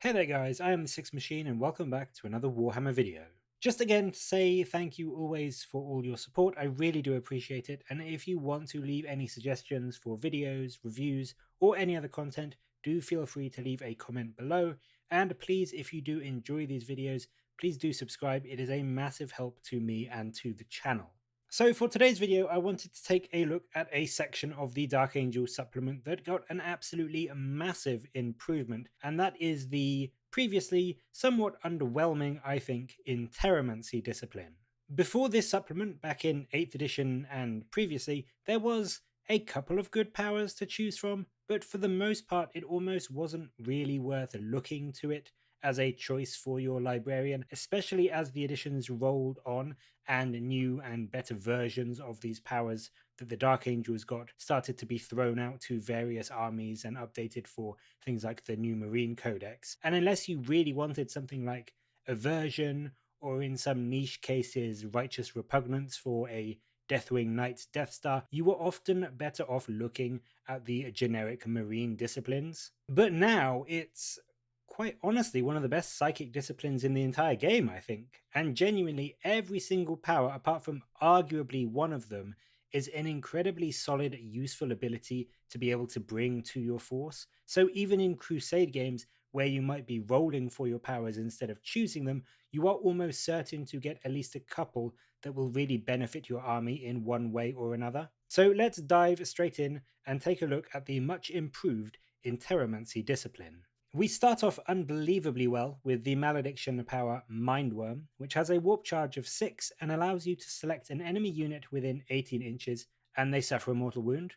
Hey there guys, I am the Six Machine and welcome back to another Warhammer video. Just again to say thank you always for all your support, I really do appreciate it, and if you want to leave any suggestions for videos, reviews, or any other content, do feel free to leave a comment below, and please if you do enjoy these videos, please do subscribe, it is a massive help to me and to the channel. So for today's video, I wanted to take a look at a section of the Dark Angel supplement that got an absolutely massive improvement, and that is the previously somewhat underwhelming, I think, Interromancy Discipline. Before this supplement, back in 8th edition and previously, there was a couple of good powers to choose from, but for the most part, it almost wasn't really worth looking to it as a choice for your librarian, especially as the editions rolled on and new and better versions of these powers that the Dark Angels got started to be thrown out to various armies and updated for things like the new Marine Codex. And unless you really wanted something like Aversion, or in some niche cases, Righteous Repugnance for a Deathwing Knight's Death Star, you were often better off looking at the generic Marine disciplines. But now it's quite honestly one of the best psychic disciplines in the entire game, I think. And genuinely, every single power, apart from arguably one of them, is an incredibly solid, useful ability to be able to bring to your force. So even in Crusade games, where you might be rolling for your powers instead of choosing them, you are almost certain to get at least a couple that will really benefit your army in one way or another. So let's dive straight in and take a look at the much improved Interromancy discipline. We start off unbelievably well with the malediction power Mindworm, which has a warp charge of 6 and allows you to select an enemy unit within 18 inches and they suffer a mortal wound.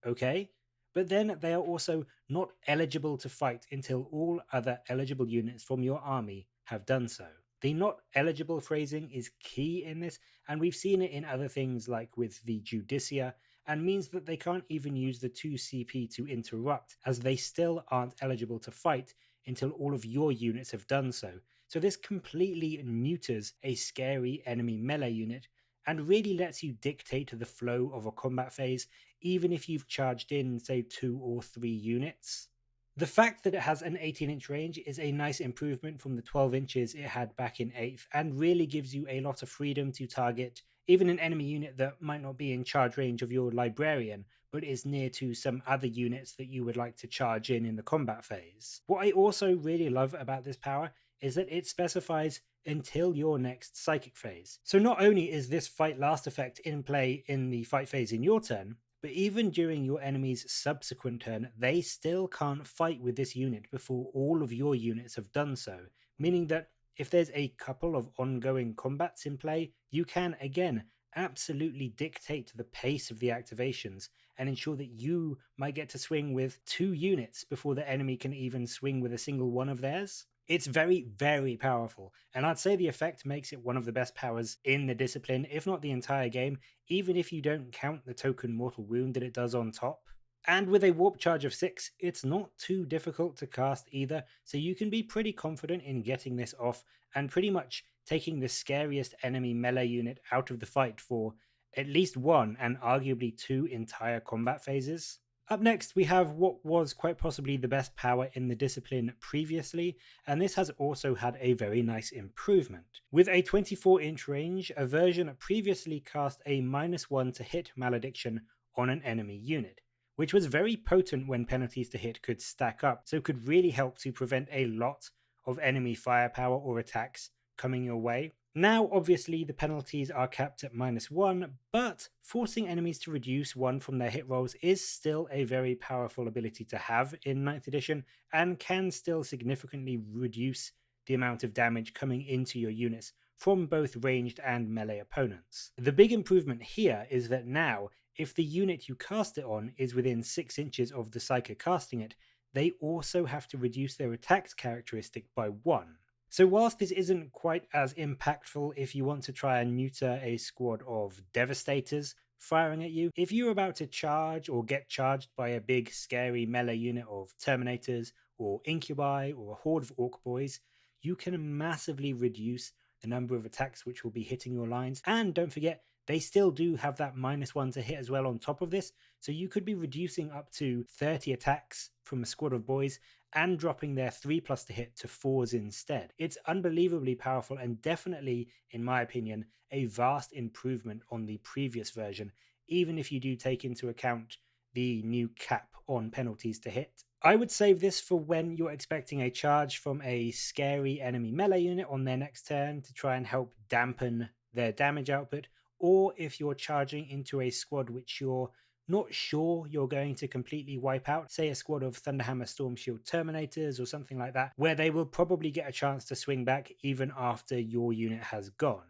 Okay, but then they are also not eligible to fight until all other eligible units from your army have done so. The not eligible phrasing is key in this, and we've seen it in other things like with the Judicia, and means that they can't even use the 2 CP to interrupt, as they still aren't eligible to fight until all of your units have done so. So this completely neuters a scary enemy melee unit, and really lets you dictate the flow of a combat phase, even if you've charged in, say, 2 or 3 units. The fact that it has an 18-inch range is a nice improvement from the 12 inches it had back in 8th, and really gives you a lot of freedom to target even an enemy unit that might not be in charge range of your librarian, but is near to some other units that you would like to charge in the combat phase. What I also really love about this power is that it specifies until your next psychic phase. So not only is this fight last effect in play in the fight phase in your turn, but even during your enemy's subsequent turn, they still can't fight with this unit before all of your units have done so, meaning that if there's a couple of ongoing combats in play, you can again absolutely dictate the pace of the activations and ensure that you might get to swing with 2 units before the enemy can even swing with a single one of theirs. It's very, very powerful, and I'd say the effect makes it one of the best powers in the discipline, if not the entire game, even if you don't count the token mortal wound that it does on top. And with a warp charge of 6, it's not too difficult to cast either, so you can be pretty confident in getting this off and pretty much taking the scariest enemy melee unit out of the fight for at least 1 and arguably 2 entire combat phases. Up next, we have what was quite possibly the best power in the discipline previously, and this has also had a very nice improvement. With a 24-inch range, Aversion previously cast a -1 to hit malediction on an enemy unit, which was very potent when penalties to hit could stack up, so could really help to prevent a lot of enemy firepower or attacks coming your way. Now, obviously, the penalties are capped at -1, but forcing enemies to reduce 1 from their hit rolls is still a very powerful ability to have in 9th edition, and can still significantly reduce the amount of damage coming into your units from both ranged and melee opponents. The big improvement here is that now, if the unit you cast it on is within 6 inches of the Psyker casting it, they also have to reduce their attacks characteristic by 1. So whilst this isn't quite as impactful if you want to try and neuter a squad of Devastators firing at you, if you're about to charge or get charged by a big scary melee unit of Terminators or Incubi or a horde of Orc Boys, you can massively reduce the number of attacks which will be hitting your lines, and don't forget, they still do have that -1 to hit as well on top of this. So you could be reducing up to 30 attacks from a squad of boys and dropping their 3+ to hit to 4s instead. It's unbelievably powerful and definitely, in my opinion, a vast improvement on the previous version, even if you do take into account the new cap on penalties to hit. I would save this for when you're expecting a charge from a scary enemy melee unit on their next turn to try and help dampen their damage output, or if you're charging into a squad which you're not sure you're going to completely wipe out, say a squad of Thunderhammer Stormshield Terminators or something like that, where they will probably get a chance to swing back even after your unit has gone.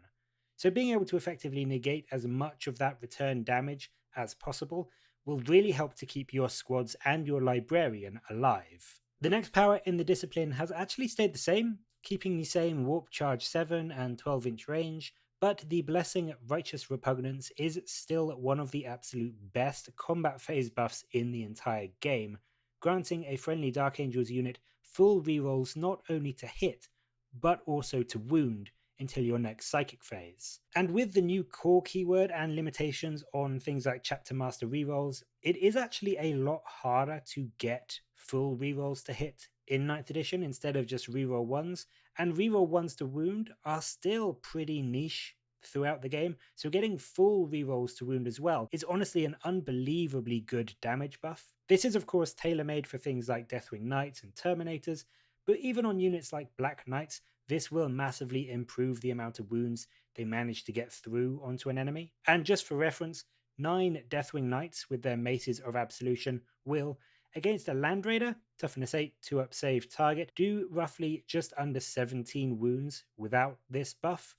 So being able to effectively negate as much of that return damage as possible will really help to keep your squads and your librarian alive. The next power in the discipline has actually stayed the same, keeping the same Warp Charge 7 and 12-inch range, but the Blessing Righteous Repugnance is still one of the absolute best combat phase buffs in the entire game, granting a friendly Dark Angels unit full rerolls not only to hit, but also to wound until your next psychic phase. And with the new core keyword and limitations on things like Chapter Master rerolls, it is actually a lot harder to get full rerolls to hit in 9th edition instead of just reroll 1s, and reroll 1s to wound are still pretty niche throughout the game, so getting full rerolls to wound as well is honestly an unbelievably good damage buff. This is of course tailor-made for things like Deathwing Knights and Terminators, but even on units like Black Knights, this will massively improve the amount of wounds they manage to get through onto an enemy. And just for reference, 9 Deathwing Knights with their Maces of Absolution will, against a Land Raider, toughness 8, 2-up save target, do roughly just under 17 wounds without this buff.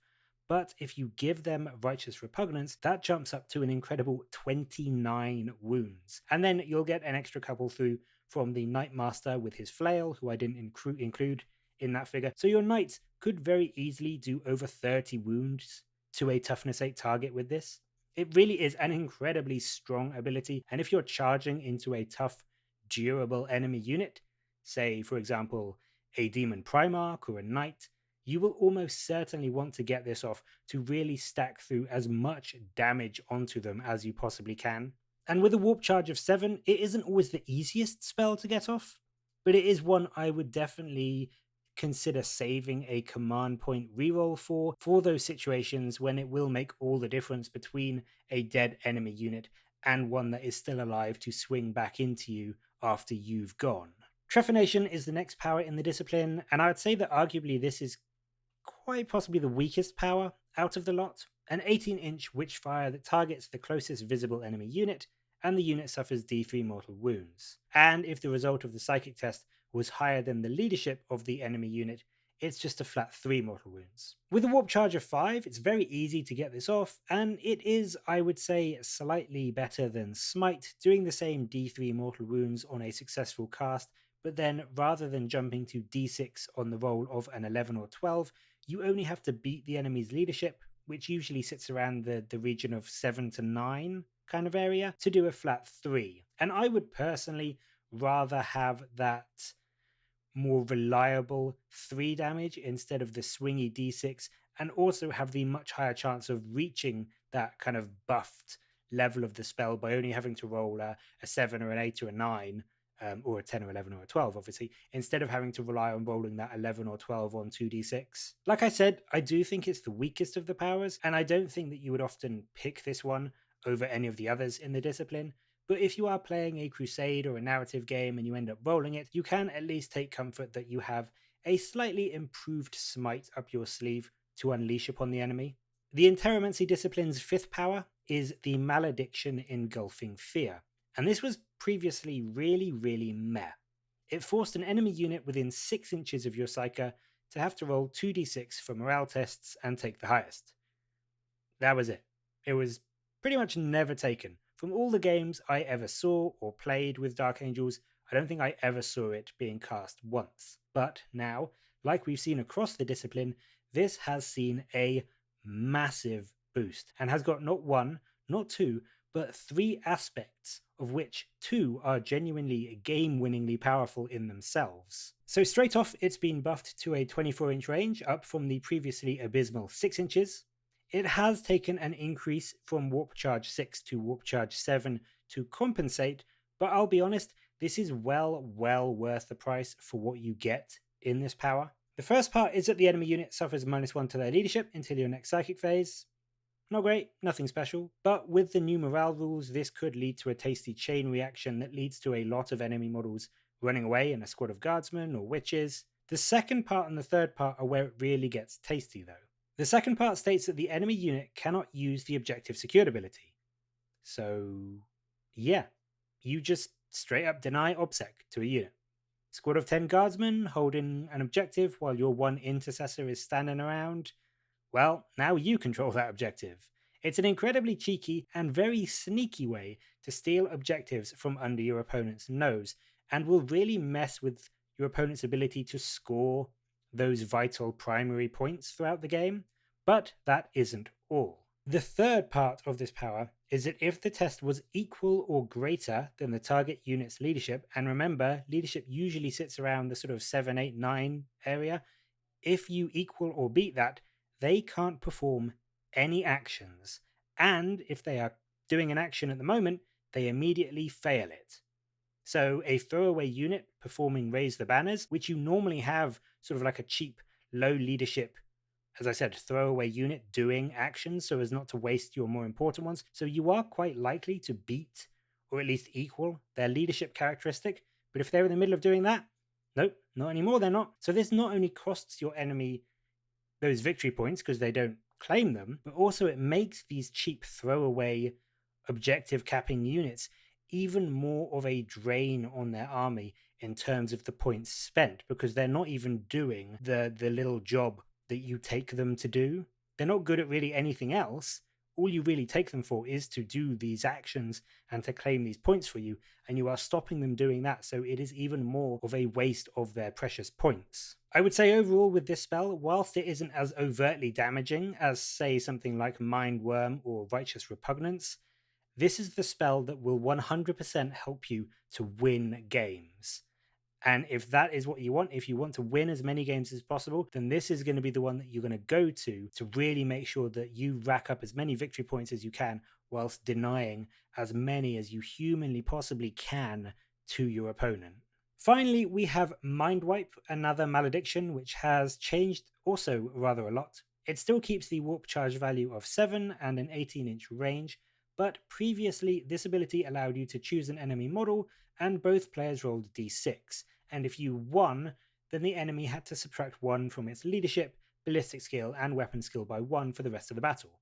But if you give them Righteous Repugnance, that jumps up to an incredible 29 wounds. And then you'll get an extra couple through from the Knightmaster with his flail, who I didn't include in that figure. So your knights could very easily do over 30 wounds to a toughness 8 target with this. It really is an incredibly strong ability, and if you're charging into a tough, durable enemy unit, say for example a Demon Primarch or a Knight, you will almost certainly want to get this off to really stack through as much damage onto them as you possibly can. And with a Warp Charge of 7, it isn't always the easiest spell to get off, but it is one I would definitely consider saving a command point reroll for those situations when it will make all the difference between a dead enemy unit and one that is still alive to swing back into you after you've gone. Trephination is the next power in the discipline, and I would say that arguably this is quite possibly the weakest power out of the lot. An 18-inch Witchfire that targets the closest visible enemy unit, and the unit suffers D3 mortal wounds. And if the result of the psychic test was higher than the leadership of the enemy unit, it's just a flat 3 mortal wounds. With a Warp Charge of 5, it's very easy to get this off, and it is, I would say, slightly better than Smite, doing the same D3 mortal wounds on a successful cast, but then rather than jumping to D6 on the roll of an 11 or 12, you only have to beat the enemy's leadership, which usually sits around the region of 7 to 9 kind of area, to do a flat 3. And I would personally rather have that more reliable 3 damage instead of the swingy d6, and also have the much higher chance of reaching that kind of buffed level of the spell by only having to roll a 7 or an 8 or a 9, or a 10 or 11 or a 12, obviously, instead of having to rely on rolling that 11 or 12 on 2d6. Like I said, I do think it's the weakest of the powers, and I don't think that you would often pick this one over any of the others in the discipline. But if you are playing a crusade or a narrative game and you end up rolling it, you can at least take comfort that you have a slightly improved smite up your sleeve to unleash upon the enemy. The Interromancy Discipline's 5th power is the Malediction Engulfing Fear, and this was previously really meh. It forced an enemy unit within 6 inches of your Psyker to have to roll 2d6 for morale tests and take the highest. That was it. It was pretty much never taken. From all the games I ever saw or played with Dark Angels, I don't think I ever saw it being cast once. But now, like we've seen across the discipline, this has seen a massive boost and has got not 1, not 2, but 3 aspects, of which 2 are genuinely game-winningly powerful in themselves. So straight off, it's been buffed to a 24-inch range, up from the previously abysmal 6 inches. It has taken an increase from Warp Charge 6 to Warp Charge 7 to compensate, but I'll be honest, this is well worth the price for what you get in this power. The first part is that the enemy unit suffers -1 to their leadership until your next psychic phase. Not great, nothing special, but with the new morale rules, this could lead to a tasty chain reaction that leads to a lot of enemy models running away in a squad of guardsmen or witches. The second part and the third part are where it really gets tasty though. The second part states that the enemy unit cannot use the objective secured ability. So, yeah, you just straight up deny OBSEC to a unit. Squad of 10 guardsmen holding an objective while your one intercessor is standing around. Well, now you control that objective. It's an incredibly cheeky and very sneaky way to steal objectives from under your opponent's nose, and will really mess with your opponent's ability to score those vital primary points throughout the game. But that isn't all. The third part of this power is that if the test was equal or greater than the target unit's leadership, and remember, leadership usually sits around the sort of 7, 8, 9 area, if you equal or beat that, they can't perform any actions, and if they are doing an action at the moment, they immediately fail it. So a throwaway unit performing Raise the Banners, which you normally have sort of like a cheap, low leadership, as I said, throwaway unit doing actions so as not to waste your more important ones. So you are quite likely to beat, or at least equal, their leadership characteristic. But if they're in the middle of doing that, nope, not anymore, they're not. So this not only costs your enemy those victory points because they don't claim them, but also it makes these cheap throwaway objective capping units even more of a drain on their army in terms of the points spent, because they're not even doing the little job that you take them to do. They're not good at really anything else. All you really take them for is to do these actions and to claim these points for you, and you are stopping them doing that, so it is even more of a waste of their precious points. I would say overall with this spell, whilst it isn't as overtly damaging as, say, something like Mind Worm or Righteous Repugnance, this is the spell that will 100% help you to win games. And if that is what you want, if you want to win as many games as possible, then this is going to be the one that you're going to go to really make sure that you rack up as many victory points as you can, whilst denying as many as you humanly possibly can to your opponent. Finally, we have Mind Wipe, another malediction, which has changed also rather a lot. It still keeps the warp charge value of 7 and an 18-inch range, but previously this ability allowed you to choose an enemy model and both players rolled d6, and if you won, then the enemy had to subtract 1 from its leadership, ballistic skill, and weapon skill by 1 for the rest of the battle.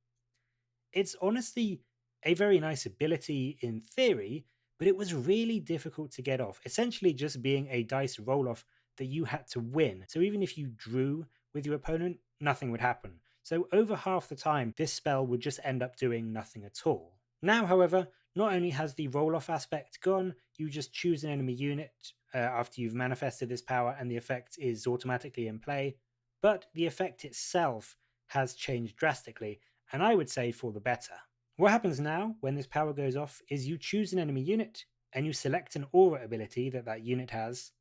It's honestly a very nice ability in theory, but it was really difficult to get off, essentially just being a dice roll-off that you had to win. So even if you drew with your opponent, nothing would happen. So over half the time, this spell would just end up doing nothing at all. Now, however, not only has the roll-off aspect gone, you just choose an enemy unit after you've manifested this power and the effect is automatically in play, but the effect itself has changed drastically, and I would say for the better. What happens now when this power goes off is you choose an enemy unit and you select an aura ability that unit has,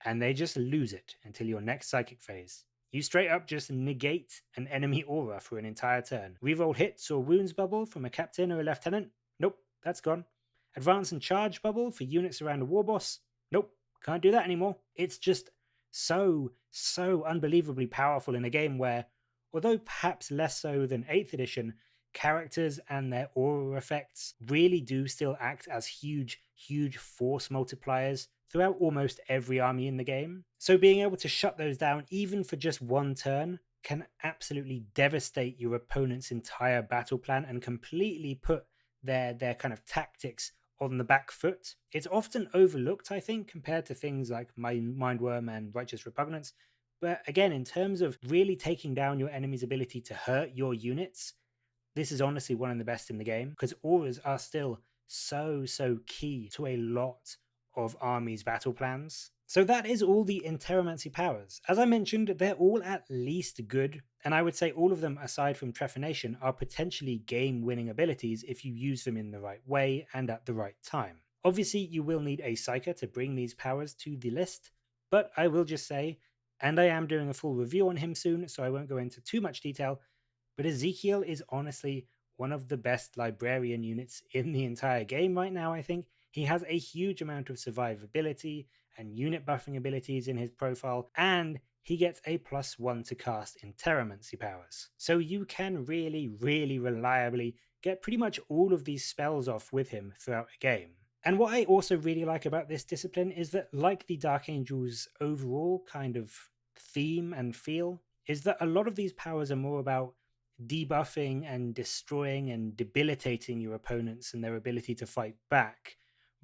and they just lose it until your next psychic phase. You straight up just negate an enemy aura for an entire turn. Reroll hits or wounds bubble from a captain or a lieutenant? Nope, that's gone. Advance and charge bubble for units around a war boss? Nope, can't do that anymore. It's just so unbelievably powerful in a game where, although perhaps less so than 8th edition, characters and their aura effects really do still act as huge force multipliers throughout almost every army in the game. So being able to shut those down even for just one turn can absolutely devastate your opponent's entire battle plan and completely put their kind of tactics on the back foot. It's often overlooked, I think, compared to things like Mind Worm and Righteous Repugnance. But again, in terms of really taking down your enemy's ability to hurt your units, this is honestly one of the best in the game, because auras are still so key to a lot of armies' battle plans. So that is all the Interromancy powers. As I mentioned, they're all at least good, and I would say all of them, aside from Trephination, are potentially game-winning abilities if you use them in the right way and at the right time. Obviously, you will need a Psyker to bring these powers to the list, but I will just say, and I am doing a full review on him soon, so I won't go into too much detail, But Ezekiel is honestly one of the best librarian units in the entire game right now, I think. He has a huge amount of survivability and unit buffing abilities in his profile, and he gets a +1 to cast Interromancy powers. So you can really, really reliably get pretty much all of these spells off with him throughout a game. And what I also really like about this discipline is that, like the Dark Angel's overall kind of theme and feel, is that a lot of these powers are more about debuffing and destroying and debilitating your opponents and their ability to fight back,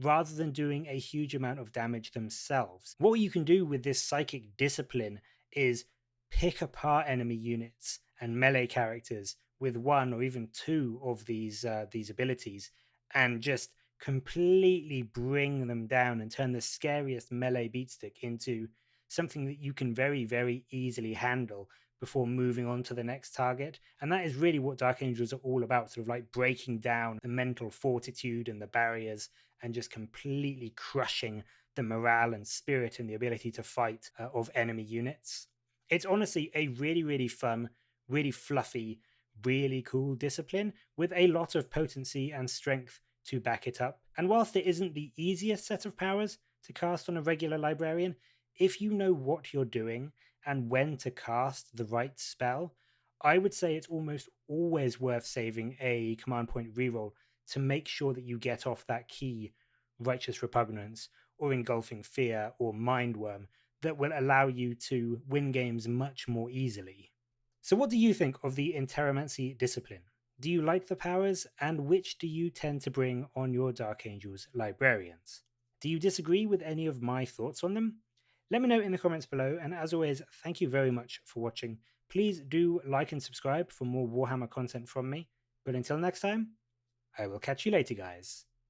rather than doing a huge amount of damage themselves. What you can do with this psychic discipline is pick apart enemy units and melee characters with one or even two of these abilities, and just completely bring them down and turn the scariest melee beatstick into something that you can very, very easily handle before moving on to the next target. And that is really what Dark Angels are all about, sort of like breaking down the mental fortitude and the barriers and just completely crushing the morale and spirit and the ability to fight of enemy units. It's honestly a really, really fun, really fluffy, really cool discipline with a lot of potency and strength to back it up. And whilst it isn't the easiest set of powers to cast on a regular librarian, if you know what you're doing and when to cast the right spell, I would say it's almost always worth saving a command point reroll to make sure that you get off that key Righteous Repugnance or Engulfing Fear or Mindworm that will allow you to win games much more easily. So, what do you think of the Interromancy discipline? Do you like the powers, and which do you tend to bring on your Dark Angels librarians? Do you disagree with any of my thoughts on them? Let me know in the comments below, and as always, thank you very much for watching. Please do like and subscribe for more Warhammer content from me. But until next time, I will catch you later, guys.